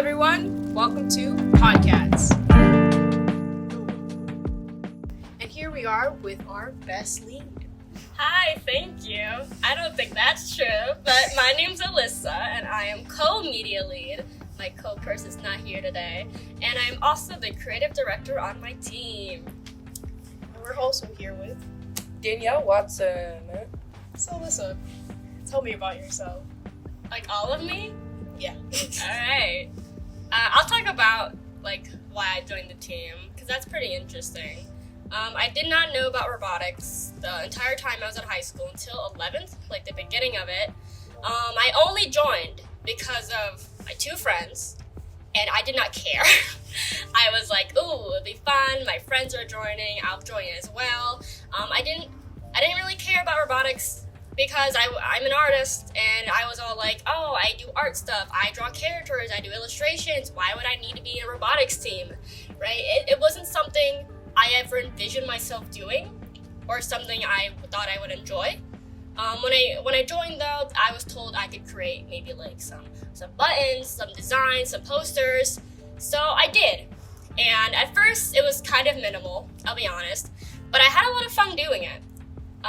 everyone. Welcome to PodC Ts. And here we are with our best lead. Hi, thank you. I don't think that's true, but my name's Alyssa, and I am co-media lead. My co-person's not here today, and I'm also the creative director on my team. And we're also here with Danielle Watson. So Alyssa, tell me about yourself. Like all of me? Yeah. Alright. I'll talk about why I joined the team, because that's pretty interesting. I did not know about robotics the entire time I was at high school until 11th, the beginning of it. I only joined because of my two friends, and I did not care. I was like, ooh, it'll be fun, my friends are joining, I'll join as well. I didn't really care about robotics because I'm an artist, and I was all like, oh, I do art stuff, I draw characters, I do illustrations, why would I need to be in a robotics team, right? It wasn't something I ever envisioned myself doing, or something I thought I would enjoy. When I joined though, I was told I could create maybe some buttons, some designs, some posters, so I did. And at first it was kind of minimal, I'll be honest, but I had a lot of fun doing it.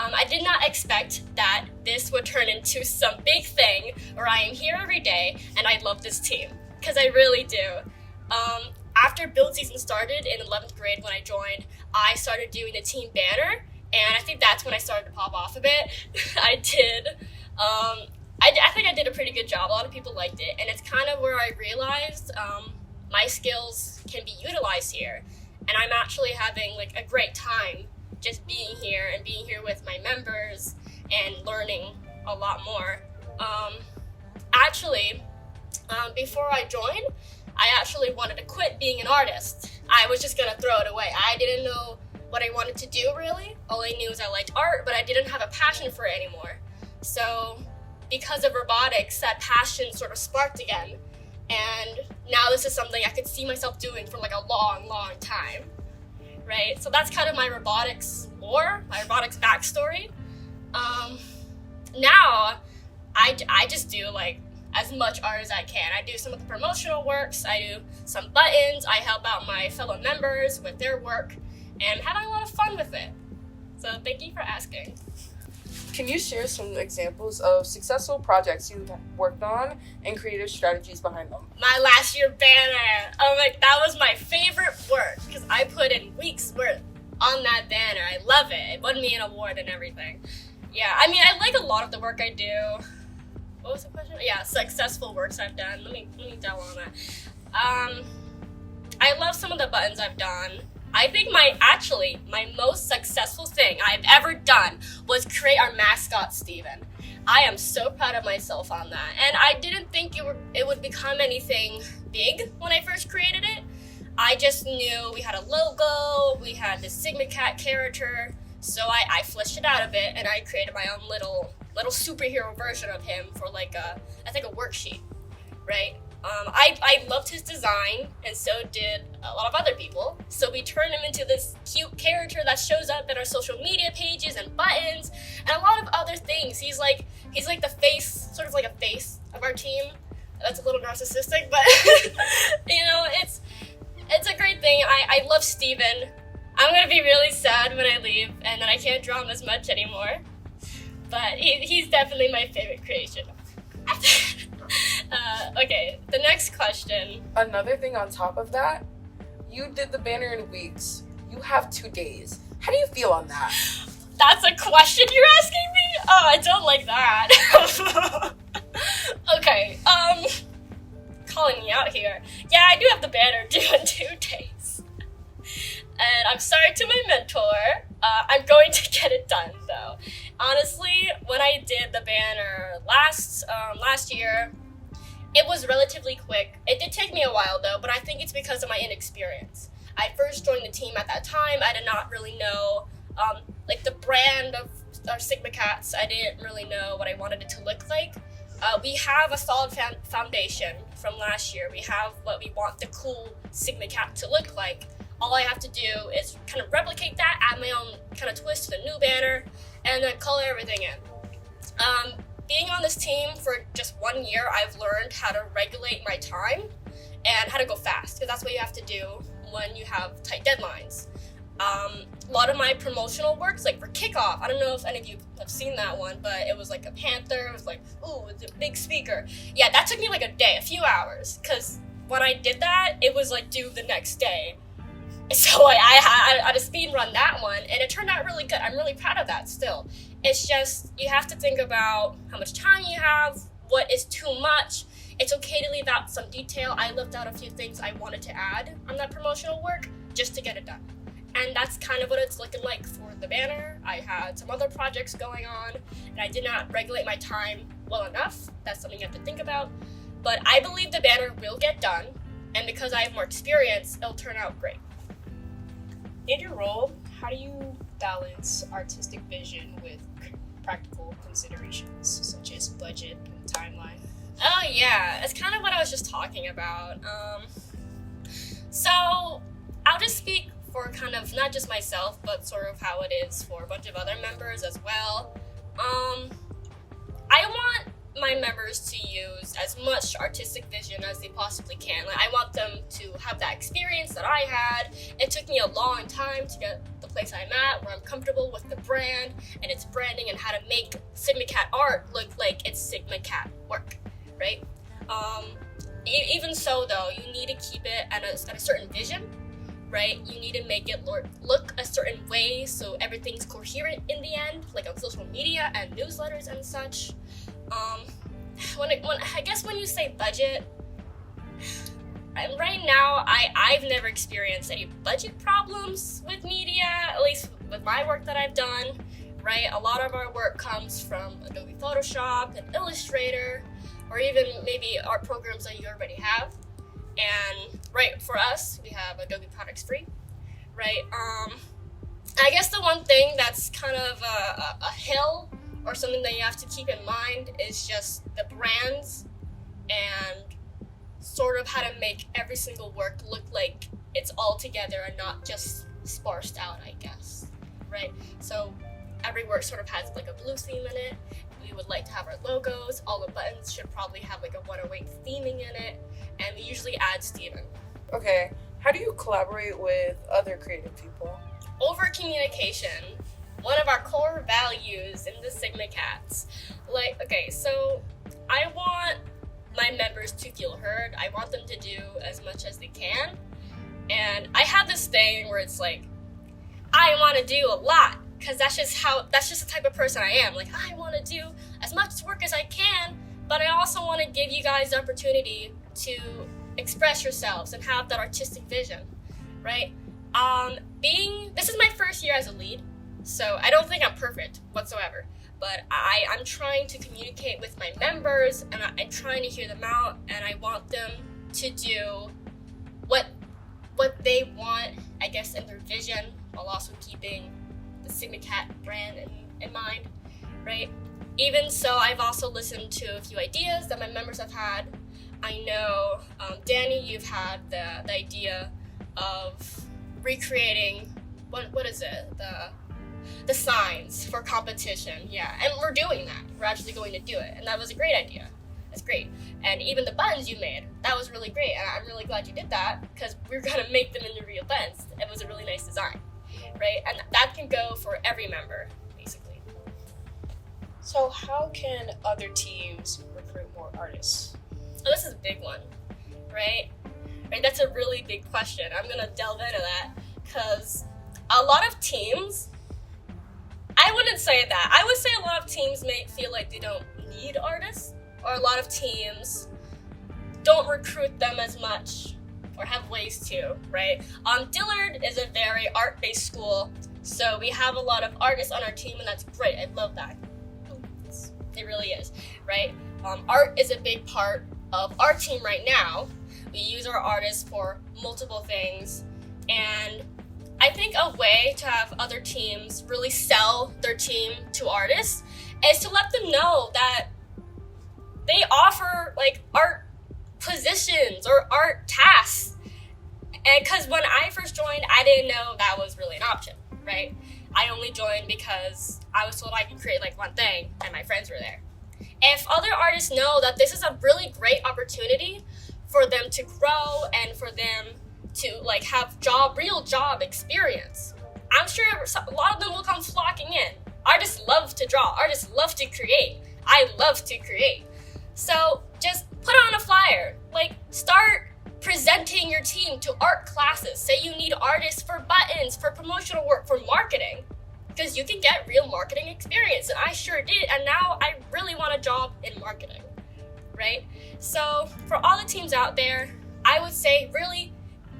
I did not expect that this would turn into some big thing where I am here every day and I love this team, because I really do. After build season started in 11th grade when I joined, I started doing the team banner, and I think that's when I started to pop off a bit. I did. I think I did a pretty good job. A lot of people liked it, and it's kind of where I realized my skills can be utilized here, and I'm actually having a great time just being here and being here with my members and learning a lot more. Before I joined, I actually wanted to quit being an artist. I was just gonna throw it away. I didn't know what I wanted to do really. All I knew was I liked art, but I didn't have a passion for it anymore. So because of robotics, that passion sort of sparked again. And now this is something I could see myself doing for a long, long time, right? So that's kind of my robotics lore, my robotics backstory. Now I just do as much art as I can. I do some of the promotional works, I do some buttons, I help out my fellow members with their work, and I'm having a lot of fun with it. So thank you for asking. Can you share some examples of successful projects you worked on and creative strategies behind them? My last year banner. That was my favorite work because I put in weeks worth on that banner. I love it. It won me an award and everything. Yeah, I like a lot of the work I do. What was the question? Yeah, successful works I've done. Let me delve on that. I love some of the buttons I've done. I think my most successful thing I've ever done was create our mascot, Steven. I am so proud of myself on that. And I didn't think it would become anything big when I first created it. I just knew we had a logo, we had the Sigma Cat character, so I fleshed it out a bit and I created my own little superhero version of him for a worksheet, right? I loved his design, and so did a lot of other people. So we turned him into this cute character that shows up in our social media pages and buttons and a lot of other things. He's like the face, sort of like a face of our team. That's a little narcissistic, but it's a great thing. I love Steven. I'm gonna be really sad when I leave and then I can't draw him as much anymore. But he's definitely my favorite creation. Okay, the next question. Another thing on top of that, you did the banner in weeks. You have 2 days. How do you feel on that? That's a question you're asking me? Oh, I don't like that. Okay, calling me out here. Yeah, I do have the banner due in 2 days. And I'm sorry to my mentor. I'm going to get it done though. Honestly, when I did the banner last year, it was relatively quick. It did take me a while though, but I think it's because of my inexperience. I first joined the team at that time. I did not really know the brand of our Sigma Cats. I didn't really know what I wanted it to look like. We have a solid foundation from last year. We have what we want the cool Sigma Cat to look like. All I have to do is kind of replicate that, add my own kind of twist to the new banner, and then color everything in. Being on this team for just 1 year, I've learned how to regulate my time and how to go fast, because that's what you have to do when you have tight deadlines. A lot of my promotional works, like for kickoff, I don't know if any of you have seen that one, but it was like a panther. It was like, ooh, it's a big speaker. Yeah, that took me like a day, a few hours, because when I did that, it was like due the next day. So I had to speed run that one, and it turned out really good. I'm really proud of that still. It's just, you have to think about how much time you have, what is too much. It's okay to leave out some detail. I left out a few things I wanted to add on that promotional work just to get it done. And that's kind of what it's looking like for the banner. I had some other projects going on, and I did not regulate my time well enough. That's something you have to think about. But I believe the banner will get done, and because I have more experience, it'll turn out great. In your role, how do you balance artistic vision with practical considerations such as budget and timeline? Oh yeah, it's kind of what I was just talking about. So I'll just speak for kind of not just myself, but sort of how it is for a bunch of other members as well. I want my members to use as much artistic vision as they possibly can. Like, I want them to have that experience that I had. It took me a long time to get the place I'm at, where I'm comfortable with the brand and its branding and how to make Sigma Cat art look like it's Sigma Cat work, right? Even so, though, you need to keep it at a certain vision, right? You need to make it look a certain way so everything's coherent in the end, like on social media and newsletters and such. I guess when you say budget, right now I've never experienced any budget problems with media, at least with my work that I've done, right? A lot of our work comes from Adobe Photoshop and Illustrator, or even maybe art programs that you already have. And right, for us, we have Adobe Products Free, right? I guess the one thing that's kind of a hill or something that you have to keep in mind is just the brands and sort of how to make every single work look like it's all together and not just sparsed out, I guess, right? So every work sort of has like a blue theme in it. We would like to have our logos. All the buttons should probably have like a 108 theming in it, and we usually add Steven. Okay, how do you collaborate with other creative people? Over communication, one of our core values in the Sigma Cats. Like, okay, so I want my members to feel heard. I want them to do as much as they can. And I have this thing where it's like, I want to do a lot, because that's just the type of person I am. Like, I want to do as much work as I can, but I also want to give you guys the opportunity to express yourselves and have that artistic vision, right? This is my first year as a lead, so I don't think I'm perfect whatsoever, but I'm trying to communicate with my members, and I'm trying to hear them out, and I want them to do what they want, I guess, in their vision, while also keeping the Sigma Cat brand in mind, right? Even so, I've also listened to a few ideas that my members have had. I know, Danny, you've had the idea of recreating, what is it? The signs for competition, yeah. And we're doing that. We're actually going to do it. And that was a great idea. That's great. And even the buttons you made, that was really great. And I'm really glad you did that, because we're going to make them into real buttons. It was a really nice design, right? And that can go for every member, basically. So how can other teams recruit more artists? So this is a big one, right? Right, that's a really big question. I'm going to delve into that, because a lot of teams, I wouldn't say that. I would say a lot of teams may feel like they don't need artists, or a lot of teams don't recruit them as much or have ways to, right? Dillard is a very art-based school, so we have a lot of artists on our team, and that's great. I love that. It really is, right? Art is a big part of our team right now. We use our artists for multiple things, and I think a way to have other teams really sell their team to artists is to let them know that they offer like art positions or art tasks. And because when I first joined, I didn't know that was really an option, right? I only joined because I was told I could create like one thing and my friends were there. If other artists know that this is a really great opportunity for them to grow and for them to like have real job experience. I'm sure a lot of them will come flocking in. Artists love to draw. Artists love to create. I love to create. So just put on a flyer. Like, start presenting your team to art classes. Say you need artists for buttons, for promotional work, for marketing, because you can get real marketing experience. And I sure did. And now I really want a job in marketing, right? So for all the teams out there, I would say really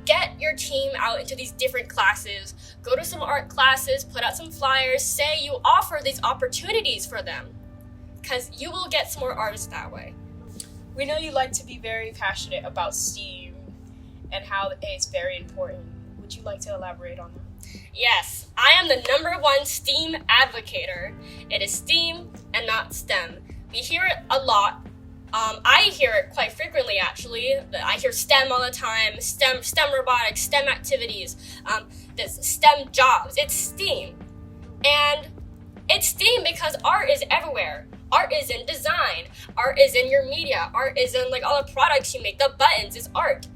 get your team out into these different classes. Go to some art classes, put out some flyers, say you offer these opportunities for them, because you will get some more artists that way. We know you like to be very passionate about STEAM and how it's very important. Would you like to elaborate on that? Yes, I am the #1 STEAM advocator. It is STEAM and not STEM. We hear it a lot. I hear it quite frequently, actually. I hear STEM all the time, STEM robotics, STEM activities, this STEM jobs. It's STEAM. And it's STEAM because art is everywhere. Art is in design. Art is in your media. Art is in like all the products you make. The buttons is art.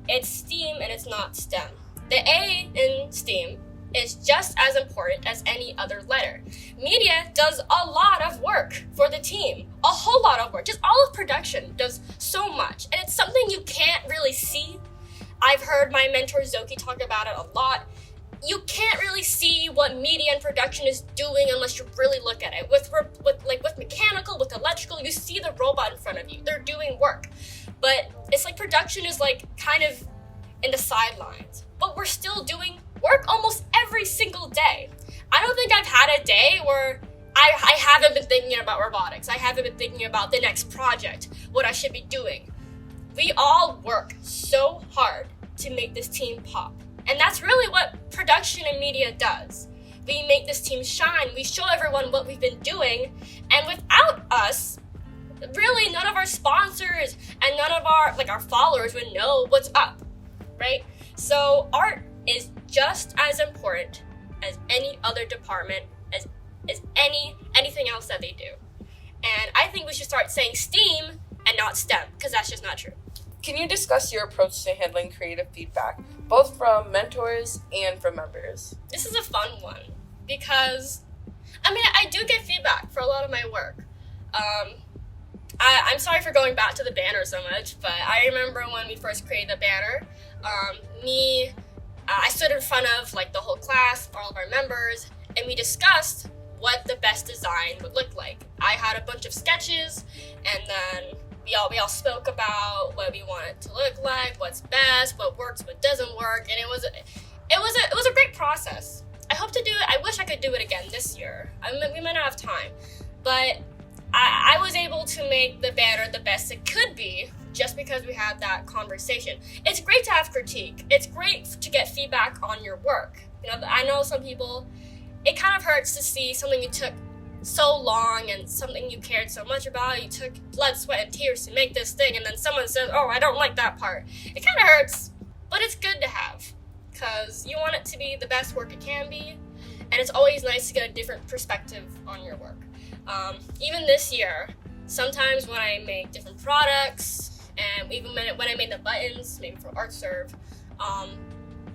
It's STEAM and it's not STEM. The A in STEAM is just as important as any other letter. Media does a lot of work for the team. A whole lot of work. Just all of production does so much. And it's something you can't really see. I've heard my mentor Zoki talk about it a lot. You can't really see what media and production is doing unless you really look at it. With mechanical, with electrical, you see the robot in front of you. They're doing work. But it's like production is like kind of in the sidelines. But we're still doing work almost every single day. I don't think I've had a day where I haven't been thinking about robotics. I haven't been thinking about the next project, what I should be doing. We all work so hard to make this team pop. And that's really what production and media does. We make this team shine. We show everyone what we've been doing. And without us, really none of our sponsors and none of our followers would know what's up, right? So art is just as important as any other department, as anything else that they do. And I think we should start saying STEAM and not STEM, because that's just not true. Can you discuss your approach to handling creative feedback, both from mentors and from members? This is a fun one because, I do get feedback for a lot of my work. I'm sorry for going back to the banner so much, but I remember when we first created the banner, I stood in front of the whole class, all of our members, and we discussed what the best design would look like. I had a bunch of sketches, and then we all spoke about what we want it to look like, what's best, what works, what doesn't work, and it was a great process. I hope to do it. I wish I could do it again this year. We might not have time, but I was able to make the banner the best it could be just because we had that conversation. It's great to have critique. It's great to get feedback on your work. I know some people, it kind of hurts to see something you took so long and something you cared so much about. You took blood, sweat, and tears to make this thing, and then someone says, "Oh, I don't like that part." It kind of hurts, but it's good to have because you want it to be the best work it can be, and it's always nice to get a different perspective on your work. Even this year, sometimes when I make different products, and even when I made the buttons, maybe for ArtServe,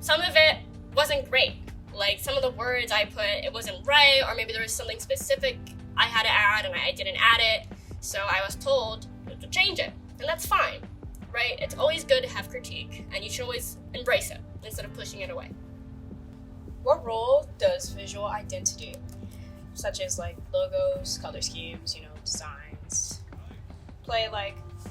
some of it wasn't great. Like some of the words I put, it wasn't right, or maybe there was something specific I had to add and I didn't add it, so I was told to change it, and that's fine, right? It's always good to have critique, and you should always embrace it instead of pushing it away. What role does visual identity, such as logos, color schemes, designs, play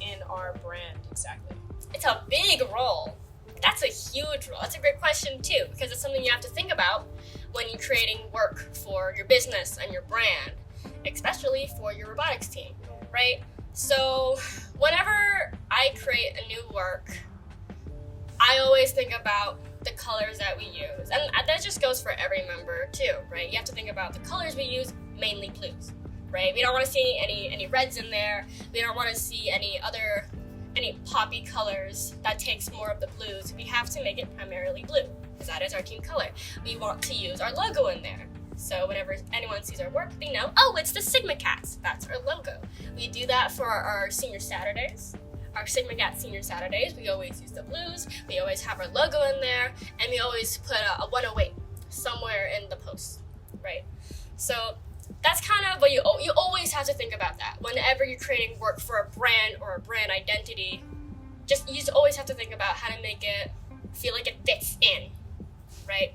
in our brand exactly? It's a big role. That's a huge role. That's a great question too, because it's something you have to think about when you're creating work for your business and your brand, especially for your robotics team, right? So whenever I create a new work, I always think about the colors that we use. And that just goes for every member too, right? You have to think about the colors we use, mainly blues, right? We don't want to see any reds in there. We don't want to see any poppy colors that takes more of the blues. We have to make it primarily blue because that is our team color. We want to use our logo in there. So whenever anyone sees our work, they know, oh, it's the Sigma Cats. That's our logo. We do that for our senior Saturdays. our Sigma Gat Senior Saturdays, we always use the blues, we always have our logo in there, and we always put a 108 somewhere in the post, right? So that's kind of what you always have to think about that. Whenever you're creating work for a brand or a brand identity, you just always have to think about how to make it feel like it fits in, right?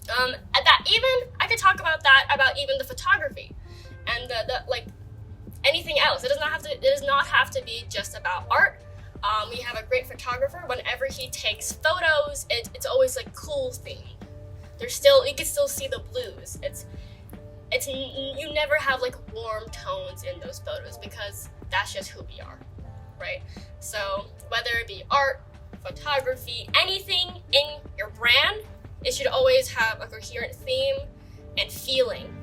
I could talk about that, about even the photography and the like anything else. It does not have to be just about art. We have a great photographer. Whenever he takes photos, it's always like cool themed. You can still see the blues. You never have like warm tones in those photos because that's just who we are, right? So whether it be art, photography, anything in your brand, it should always have a coherent theme and feeling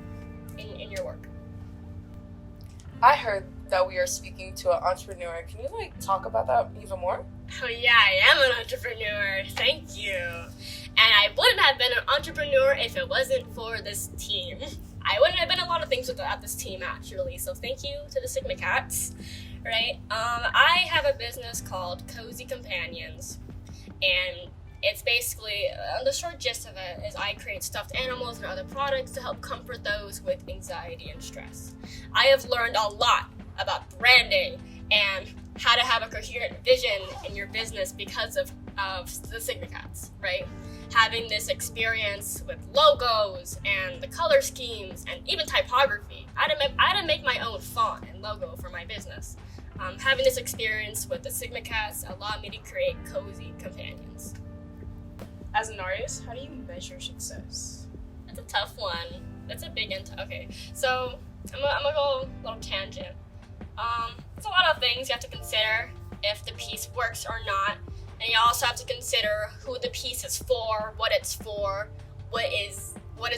in your work. I heard that we are speaking to an entrepreneur. Can you talk about that even more? Oh yeah, I am an entrepreneur. Thank you. And I wouldn't have been an entrepreneur if it wasn't for this team. I wouldn't have been a lot of things without this team, actually. So thank you to the Sigma Cats, right? I have a business called Cozy Companions, and it's basically, the short gist of it is I create stuffed animals and other products to help comfort those with anxiety and stress. I have learned a lot about branding and how to have a coherent vision in your business because of the Sigma Cats, right? Having this experience with logos and the color schemes and even typography. I had to make my own font and logo for my business. Having this experience with the Sigma Cats allowed me to create Cozy Companions. As an artist, how do you measure success? That's a tough one. That's a big okay. So I'm gonna go a little tangent. There's a lot of things you have to consider if the piece works or not, and you also have to consider who the piece is for, what it's for, what is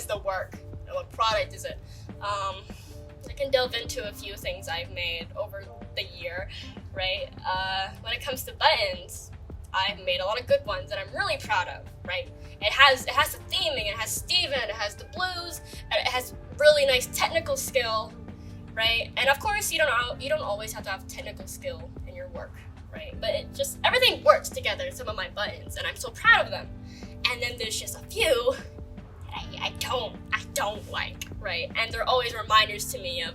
the work, and what product is it. I can delve into a few things I've made over the year, right? When it comes to buttons, I've made a lot of good ones that I'm really proud of, right? It has the theming, it has Steven, it has the blues, and it has really nice technical skill, right? And of course, you don't always have to have technical skill in your work, right? But everything works together in some of my buttons, and I'm so proud of them. And then there's just a few that I don't like, right? And they're always reminders to me of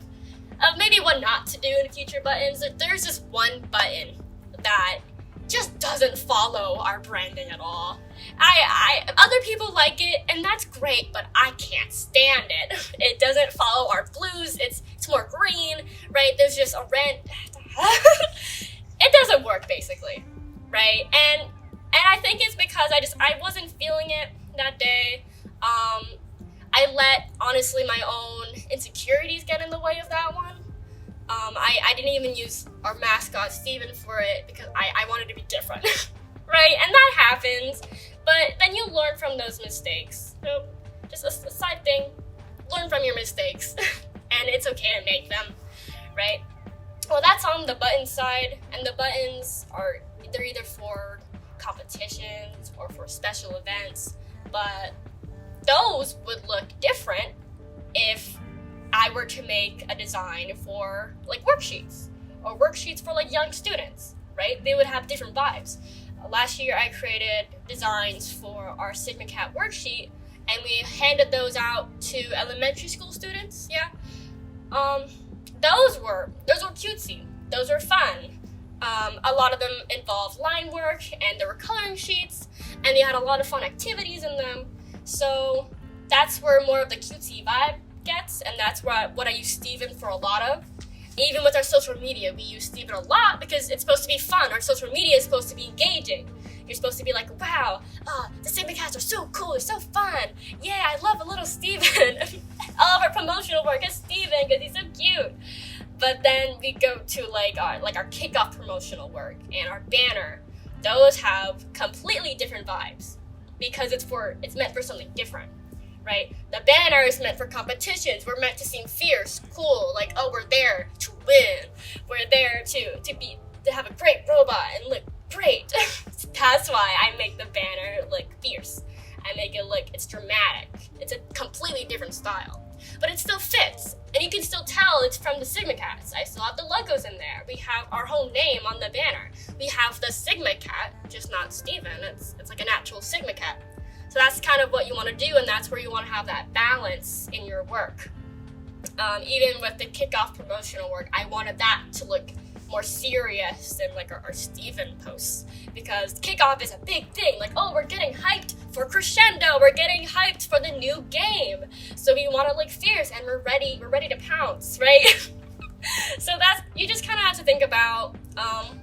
maybe what not to do in future buttons. There's this one button that just doesn't follow our branding at all. Other people like it, and that's great, but I can't stand it. It doesn't follow our blues. It's more green, right? There's just a red. It doesn't work, basically, right? And I think it's because I wasn't feeling it that day. I let, honestly, my own insecurities get in the way of that one. I didn't even use our mascot, Steven, for it because I wanted to be different, right? And that happens, but then you learn from those mistakes. So, just a side thing, learn from your mistakes, and it's okay to make them, right? Well, that's on the button side, and the buttons they're either for competitions or for special events, but those would look different if I were to make a design for worksheets or worksheets for young students, right? They would have different vibes. Last year I created designs for our Sigma Cat worksheet, and we handed those out to elementary school students. Yeah. Those were cutesy. Those were fun. A lot of them involved line work, and there were coloring sheets, and they had a lot of fun activities in them. So that's where more of the cutesy vibe gets, and that's what I use Steven for a lot of. Even with our social media, we use Steven a lot because it's supposed to be fun. Our social media is supposed to be engaging. You're supposed to be like, wow, the Sigma Cats are so cool, they're so fun. Yeah, I love a little Steven. All of our promotional work is Steven because he's so cute. But then we go to our kickoff promotional work and our banner. Those have completely different vibes because it's meant for something different. Right? The banner is meant for competitions. We're meant to seem fierce, cool, we're there to win. We're there to have a great robot and look great. That's why I make the banner look fierce. I make it look, it's dramatic. It's a completely different style. but it still fits. And you can still tell it's from the Sigma Cats. I still have the logos in there. We have our whole name on the banner. We have the Sigma Cat, just not Steven. It's like an actual Sigma Cat. So that's kind of what you want to do, and that's where you want to have that balance in your work. Even with the kickoff promotional work, I wanted that to look more serious than like our Steven posts, because kickoff is a big thing. Like, oh, we're getting hyped for Crescendo, we're getting hyped for the new game. So we want to look fierce and we're ready to pounce, right? So that's, you just kind of have to think about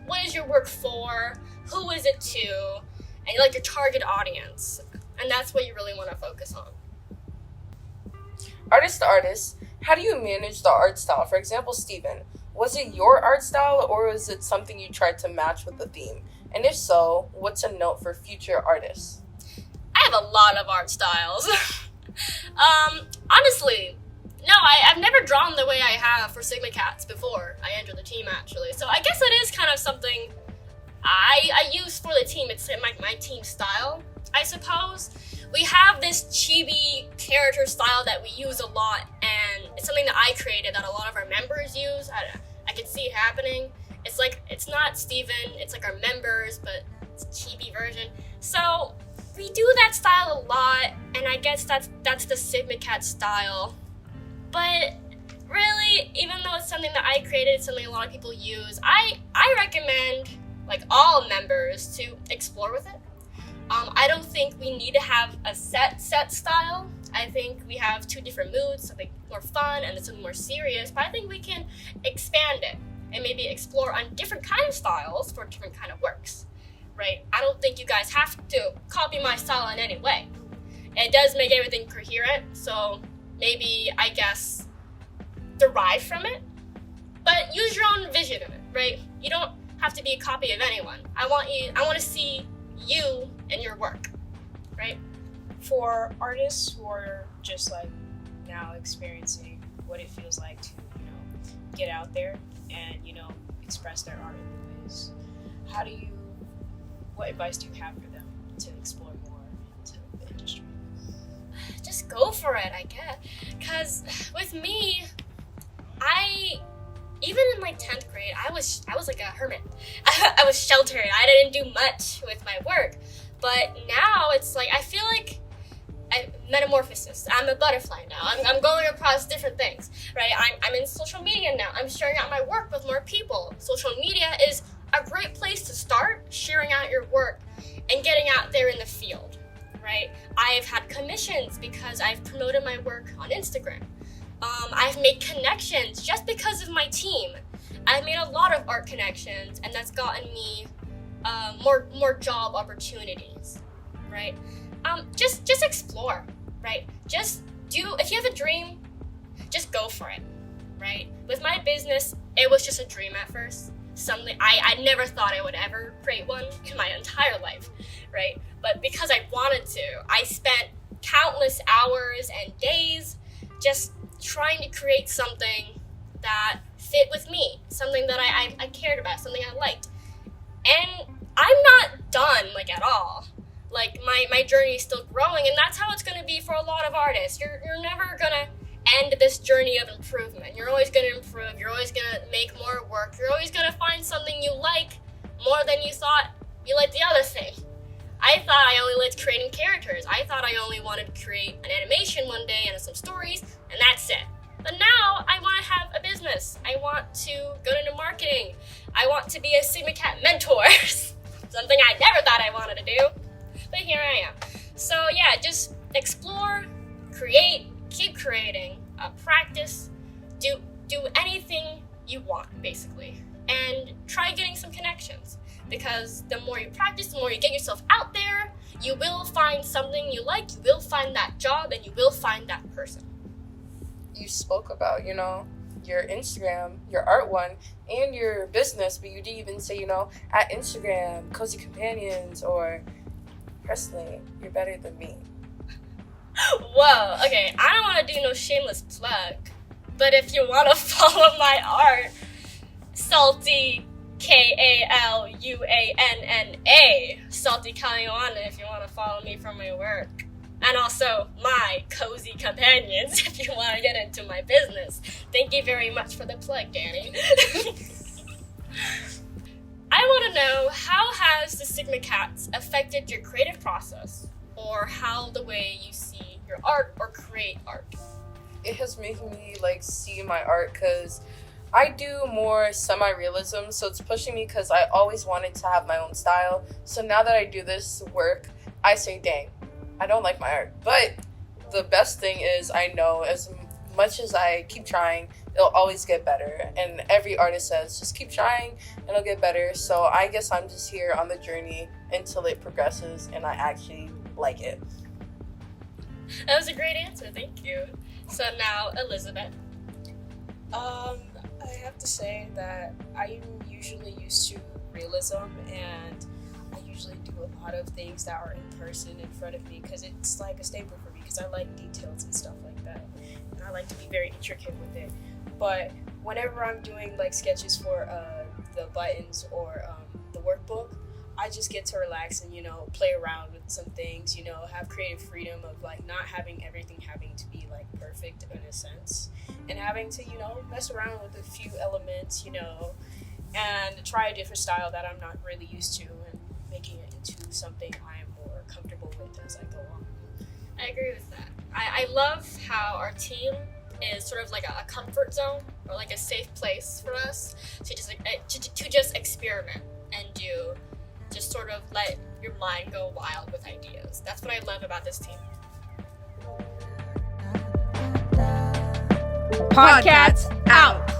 what is your work for, who is it to, and like your target audience. And that's what you really want to focus on. Artist to artist, how do you manage the art style? For example, Steven, was it your art style or was it something you tried to match with the theme? And if so, what's a note for future artists? I have a lot of art styles. Honestly, no, I've never drawn the way I have for Sigma Cats before I entered the team, actually. So I guess it is kind of something I use for the team. It's my team style, I suppose. We have this chibi character style that we use a lot, and it's something that I created that a lot of our members use. I can see it happening. It's like, it's not Steven, it's like our members, but it's a chibi version. So we do that style a lot, and I guess that's the Sigma Cat style. But really, even though it's something that I created, it's something a lot of people use, I recommend like all members to explore with it. I don't think we need to have a set style. I think we have two different moods, something more fun and something more serious, but I think we can expand it and maybe explore on different kind of styles for different kind of works, right? I don't think you guys have to copy my style in any way. It does make everything coherent, so maybe, I guess, derive from it, but use your own vision of it, right? You don't have to be a copy of anyone. I want to see you and your work, right? For artists who are just like now experiencing what it feels like to, get out there and, express their art in new ways, what advice do you have for them to explore more into the industry? Just go for it, I guess. Because with me, even in like 10th grade, I was like a hermit. I was sheltered. I didn't do much with my work. But now it's like, I feel like metamorphosis. I'm a butterfly now. I'm going across different things, right? I'm in social media now. I'm sharing out my work with more people. Social media is a great place to start sharing out your work and getting out there in the field, right? I've had commissions because I've promoted my work on Instagram. I've made connections just because of my team. I've made a lot of art connections, and that's gotten me more job opportunities, right? Just explore, right? Just do, if you have a dream, just go for it, right? With my business, it was just a dream at first. Something I never thought I would ever create one in my entire life, right? But because I wanted to, I spent countless hours and days just trying to create something that fit with me, something that I cared about, something I liked. And I'm not done, like, at all. Like, my journey is still growing, and that's how it's going to be for a lot of artists. You're never going to end this journey of improvement. You're always going to improve. You're always going to make more work. You're always going to find something you like more than you thought you liked the other thing. I thought I only liked creating characters. I thought I only wanted to create an animation one day and some stories, and that's it. But now I want to have a business. I want to go into marketing. I want to be a Sigma Cat mentor. Something I never thought I wanted to do. But here I am. So yeah, just explore, create, keep creating, practice, do anything you want, basically. And try getting some connections. Because the more you practice, the more you get yourself out there, you will find something you like, you will find that job, and you will find that person. You spoke about, your Instagram, your art one, and your business, but you didn't even say, at Instagram, Cozy Companions, or personally, you're better than me. Whoa, okay, I don't want to do no shameless plug, but if you want to follow my art, Salty Kaluanna, Salty Kaluanna, if you want to follow me for my work. and also my cozy companions if you want to get into my business. Thank you very much for the plug, Danny. I want to know, how has the Sigma Cats affected your creative process, or how the way you see your art or create art? It has made me like see my art because I do more semi-realism, so it's pushing me because I always wanted to have my own style. So now that I do this work, I say, dang, I don't like my art. But the best thing is I know as much as I keep trying, it'll always get better. And every artist says, just keep trying and it'll get better. So I guess I'm just here on the journey until it progresses and I actually like it. That was a great answer, thank you. So now, Elizabeth. I have to say that I'm usually used to realism, and I usually do a lot of things that are in person in front of me because it's like a staple for me because I like details and stuff like that, and I like to be very intricate with it. But whenever I'm doing like sketches for the buttons or the workbook, I just get to relax and, play around with some things, have creative freedom of like not having everything having to be like perfect in a sense, and having to, mess around with a few elements, and try a different style that I'm not really used to and making it into something I am more comfortable with as I go on. I agree with that. I love how our team is sort of like a comfort zone or like a safe place for us to just experiment and just sort of let your mind go wild with ideas. That's what I love about this team. PodCats out.